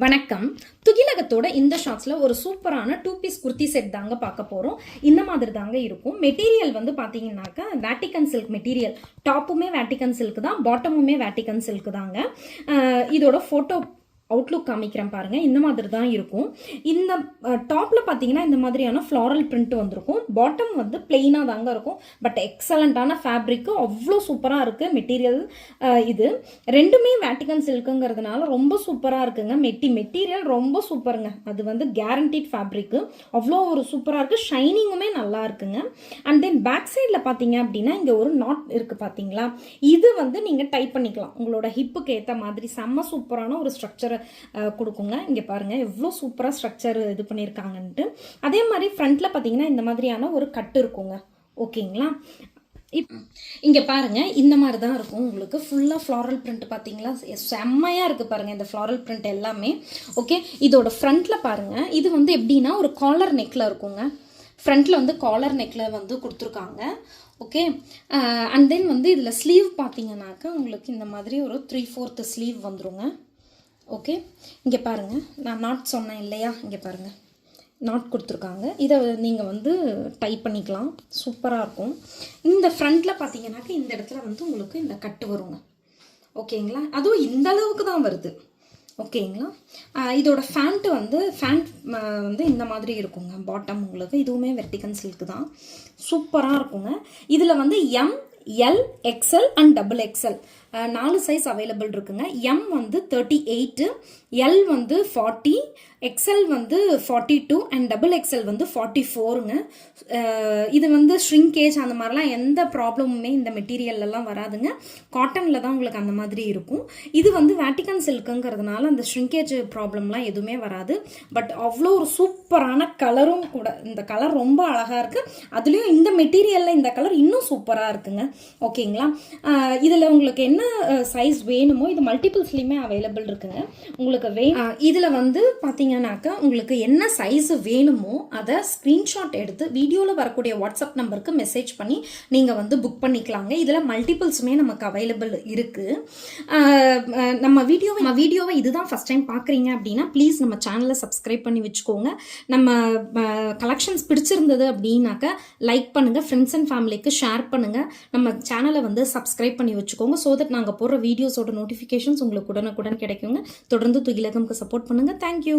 வணக்கம். துகிலகத்தோட இந்த ஷார்ட்ஸ்ல ஒரு சூப்பரான 2 பீஸ் குர்த்தி செட் தாங்க பார்க்க போறோம். இந்த மாதிரி தாங்க இருக்கும். மெட்டீரியல் வந்து பாத்தீங்கன்னாக்கா வேட்டிகன் சில்க் மெட்டீரியல். டாப்புமே வேட்டிகன் சில்க் தான், பாட்டமுமே வேட்டிகன் சில்க் தாங்க. இதோட போட்டோ அவுட்லுக் காமிக்கிறேன் பாருங்க. இந்த மாதிரி தான் இருக்கும். இந்த டாப்ல பாத்தீங்கன்னா இந்த மாதிரியான ஃப்ளாரல் பிரிண்ட் வந்திருக்கும். பாட்டம் வந்து பிளெயினா தாங்க இருக்கும். பட் எக்ஸலண்டான ஃபேப்ரிக், அவ்வளோ சூப்பரா இருக்கு மெட்டீரியல். இது ரெண்டுமே வேட்டிகன் சில்க்குங்கிறதுனால ரொம்ப சூப்பரா இருக்குங்க. மெட்டீரியல் ரொம்ப சூப்பருங்க. அது வந்து கேரண்டீட் ஃபேப்ரிக், அவ்வளோ ஒரு சூப்பரா இருக்கு. ஷைனிங்குமே நல்லா இருக்குங்க. அண்ட் தென் பேக் சைட்ல பாத்தீங்க அப்படின்னா இங்க ஒரு நாட் இருக்கு பாத்தீங்களா. இது வந்து நீங்க டைப் பண்ணிக்கலாம் உங்களோட ஹிப்புக்கு ஏற்ற மாதிரி. செம்ம சூப்பரான ஒரு ஸ்ட்ரக்சர் கொடுக்குங்க. இங்க பாருங்க எவ்வளோ சூப்பரா ஸ்ட்ரக்சர் இது பண்ணியிருக்காங்கன்ட்டு. அதே மாதிரி ஃப்ரண்ட்ல பாத்தீங்கன்னா இந்த மாதிரியான ஒரு கட்டு இருக்குங்க. ஓகேங்களா. இங்க பாருங்க இந்த மாதிரி தான் இருக்கும் உங்களுக்கு. ஃபுல்லா ஃப்ளாரல் பிரிண்ட் பாத்தீங்களா, செம்மையா இருக்கு பாருங்க இந்த ஃப்ளாரல் பிரிண்ட் எல்லாமே. ஓகே, இதோட ஃப்ரண்ட்ல பாருங்க, இது வந்து எப்படின்னா ஒரு காலர் நெக்ல இருக்குங்க. ஃப்ரண்ட்ல வந்து காலர் நெக்ல வந்து கொடுத்துருக்காங்க. ஓகே, அண்ட் தென் வந்து இதில் ஸ்லீவ் பார்த்தீங்கன்னாக்கா உங்களுக்கு இந்த மாதிரி ஒரு 3/4 ஸ்லீவ் வந்துருங்க. ஓகே, இங்கே பாருங்கள், நான் நாட் சொன்னேன் இல்லையா, இங்கே பாருங்கள் நாட் கொடுத்துருக்காங்க. இதை நீங்கள் வந்து டைப் பண்ணிக்கலாம், சூப்பராக இருக்கும். இந்த ஃப்ரண்ட்டில் பார்த்தீங்கன்னாக்கா இந்த இடத்துல வந்து உங்களுக்கு இந்த கட்டு வருங்க. ஓகேங்களா, அதுவும் இந்த அளவுக்கு தான் வருது. ஓகேங்களா, இதோட ஃபேண்ட் வந்து இந்த மாதிரி இருக்குங்க. பாட்டம் உங்களுக்கு இதுவுமே வெர்டிகன் சில்க் தான், சூப்பராக இருக்குங்க. இதில் வந்து M, L, XL and XXL 4 size available இருக்குங்க. எம் வந்து 38, எல் வந்து 40, எக்ஸ்எல் வந்து 42 அண்ட் XXL வந்து 44ங்க. இது வந்து ஷ்ரிங்கேஜ் அந்த மாதிரிலாம் எந்த ப்ராப்ளமுமே இந்த மெட்டீரியல்லாம் வராதுங்க. காட்டனில் தான் உங்களுக்கு அந்த மாதிரி இருக்கும். இது வந்து வேட்டிகன் சில்க்குங்கிறதுனால அந்த ஷ்ரிங்கேஜ் ப்ராப்ளம்லாம் எதுவுமே வராது. பட் அவ்வளோ ஒரு சூப்பரான கலரும் கூட. இந்த கலர் ரொம்ப அழகாக இருக்குது. அதுலேயும் இந்த மெட்டீரியலில் இந்த கலர் இன்னும் சூப்பராக இருக்குங்க. ஓகேங்களா, இதில் உங்களுக்கு என்ன சைஸ் வேணுமோ இது மல்டிபிள்ஸ்லையுமே அவைலபிள் இருக்குங்க. உங்களுக்கு இதில் வந்து பார்த்தீங்கன்னாக்கா உங்களுக்கு என்ன சைஸ் வேணுமோ அதை ஸ்க்ரீன்ஷாட் எடுத்து வீடியோவில் வரக்கூடிய வாட்ஸ்அப் நம்பருக்கு மெசேஜ் பண்ணி நீங்கள் வந்து புக் பண்ணிக்கலாங்க. இதில் மல்டிபிள்ஸுமே நமக்கு அவைலபிள் இருக்குது. நம்ம வீடியோவை இதுதான் ஃபஸ்ட் டைம் பார்க்குறீங்க அப்படின்னா ப்ளீஸ் நம்ம சேனலை சப்ஸ்கிரைப் பண்ணி வச்சுக்கோங்க. நம்ம கலெக்ஷன்ஸ் பிடிச்சிருந்தது அப்படின்னாக்கா லைக் பண்ணுங்கள், ஃப்ரெண்ட்ஸ் அண்ட் ஃபேமிலிக்கு ஷேர் பண்ணுங்கள். நம்ம சேனலை வந்து சப்ஸ்கிரைப் பண்ணி வச்சுக்கோங்க. ஸோ தட் நாங்கள் போடுற வீடியோஸோட நோட்டிஃபிகேஷன்ஸ் உங்களுக்கு உடனுக்குடன் கிடைக்குங்க. தொடர்ந்து துகிலகம்க்கு சப்போர்ட் பண்ணுங்கள். தேங்க்யூ.